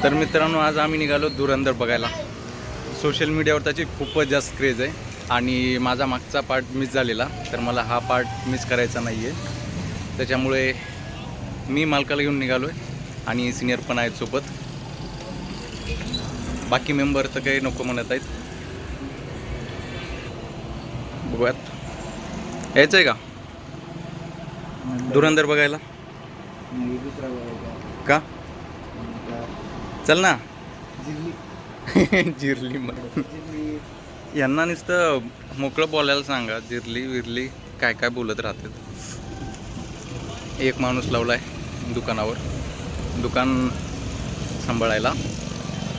तर मित्रांनो, आज आम्ही निघालो धुरंधर बघायला. सोशल मीडियावर त्याची खूपच जास्त क्रेज आहे आणि माझा मागचा पार्ट मिस झालेला, तर मला हा पार्ट मिस करायचा नाही आहे. त्याच्यामुळे मी मालकाला घेऊन निघालो आहे आणि सिनियर पण आहेत सोबत. बाकी मेंबर तर काही नको म्हणत आहेत. बघूयात यायचं आहे का धुरंधर बघायला? का चल ना. जिरली मग यांना नुसतं मोकळं बोलायला सांगा. जिरली विरली काय काय बोलत राहतात. एक माणूस लावला आहे दुकानावर, दुकान सांभाळायला,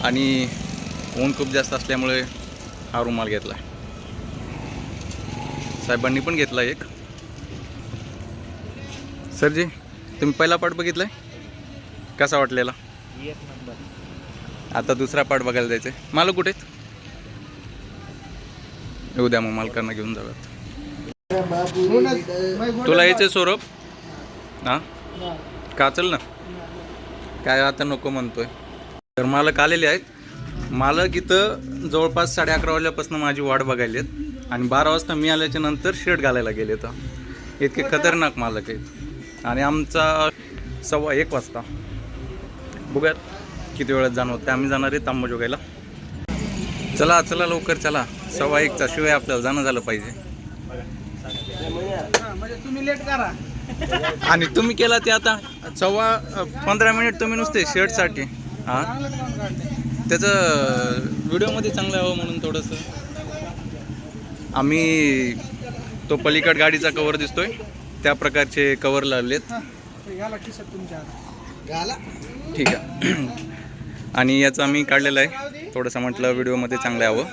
आणि ऊन खूप जास्त असल्यामुळे हा रुमाल घेतला आहे. साहेबांनी पण घेतला एक. सरजी, तुम्ही पहिला पार्ट बघितला आहे, कसा वाटलेला? एक नंबर. आता दुसरा पार्ट बघायला जायचं आहे. मालक कुठे आहेत? येऊ द्या, मग मालकांना घेऊन जाऊयात. तुला यायचं सौरभ? हां का? चल ना. काय आता नको म्हणतोय. तर मालक आलेले आहेत. मालक इथं जवळपास 11:30 वाजल्यापासून माझी वाट बघायली आहेत आणि 12 वाजता मी आल्याच्या नंतर शर्ट घालायला गेले. तर इतके खतरनाक मालक आहेत. आणि आमचा 1:15 वाजता. बघूयात किती वेळात जाणवतं. आम्ही जाणार आहे अंबाजोगाईला. चला चला लवकर चला. 1:15चा शिवाय आपल्याला जाणं झालं पाहिजे. म्हणजे तुम्ही लेट करा आणि तुम्ही केला ते आता 15 मिनिट तुम्ही नुसते शर्टसाठी. हां, त्याचं व्हिडिओमध्ये चांगलं हवं म्हणून थोडंसं. आम्ही तो पलीकड गाडीचा कवर दिसतोय त्या प्रकारचे कवर लावलेत. ठीक आहे. आणि याचं आम्ही काढलेलं आहे. थोडंसं म्हटलं व्हिडिओमध्ये चांगलं हवं.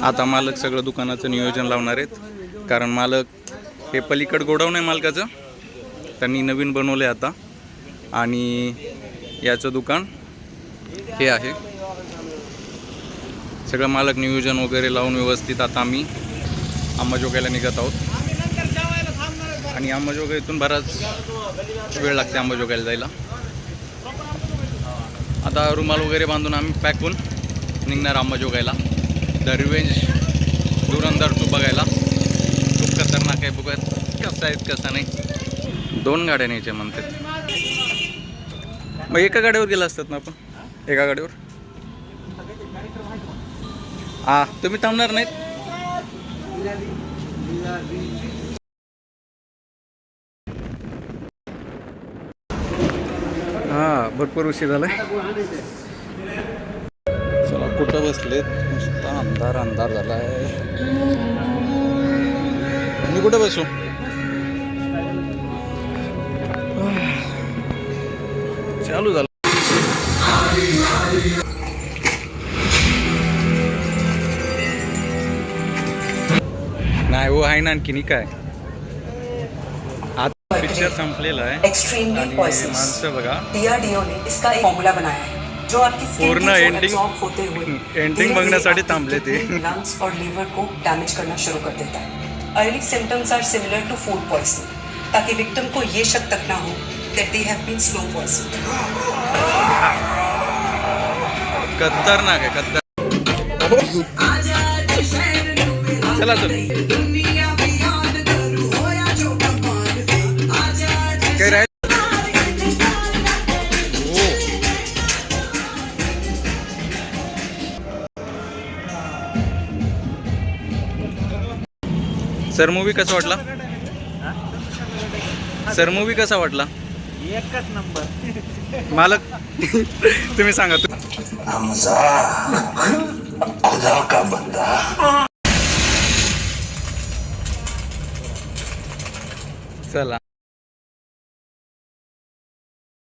आता मालक सगळं दुकानाचं नियोजन लावणार आहेत, कारण मालक हे पलीकड गोडाऊन आहे मालकाचं, त्यांनी नवीन बनवलं आहे आता. आणि याचं दुकान हे आहे. सगळं मालक नियोजन वगैरे लावून व्यवस्थित आता आम्ही अंबाजोगाईला निघत आहोत. आणि अंबाजोगाईतून बराच वेळ लागते अंबाजोगाईला जायला. आता रुमाल वगैरे बांधून आम्ही पॅक होऊन निघणार अंबाजोगाईला. द रिव्हेंज धुरंधर 2 बघायला. खूप खतरनाक आहे. बघूयात कसं आहे कसं नाही. 2 गाड्या न्यायच्या म्हणतात. मग एका गाडीवर गेला असतात ना आपण? एका गाडीवर. तुम्ही थांबणार नाहीत? भरपूर उशीर झालाय. चला, कुठं बसलेत? नुसता अंधार अंधार झालाय. मी कुठं बसू? चालू झालं. नाही हो, आहे ना आणखी काय. आता पिक्चर संपलेला आहे आणि माणसं बघा पूर्ण एंडिंग बघण्यासाठी थांबले ते. लंग्स और लीवर को डैमेज करना शुरू कर देता है. Early symptoms are similar to food poisoning, ताकि विक्टिम को ये शक तक ना हो that they have been slow poisoned. खतरनाक आहे, खतरनाक. चला चल. काय राहील? सर मूवी कसा वाटला? सर मूवी कसा वाटला? एकच नंबर. मालक तुम्ही सांगा. खुदा का बंदा. चला.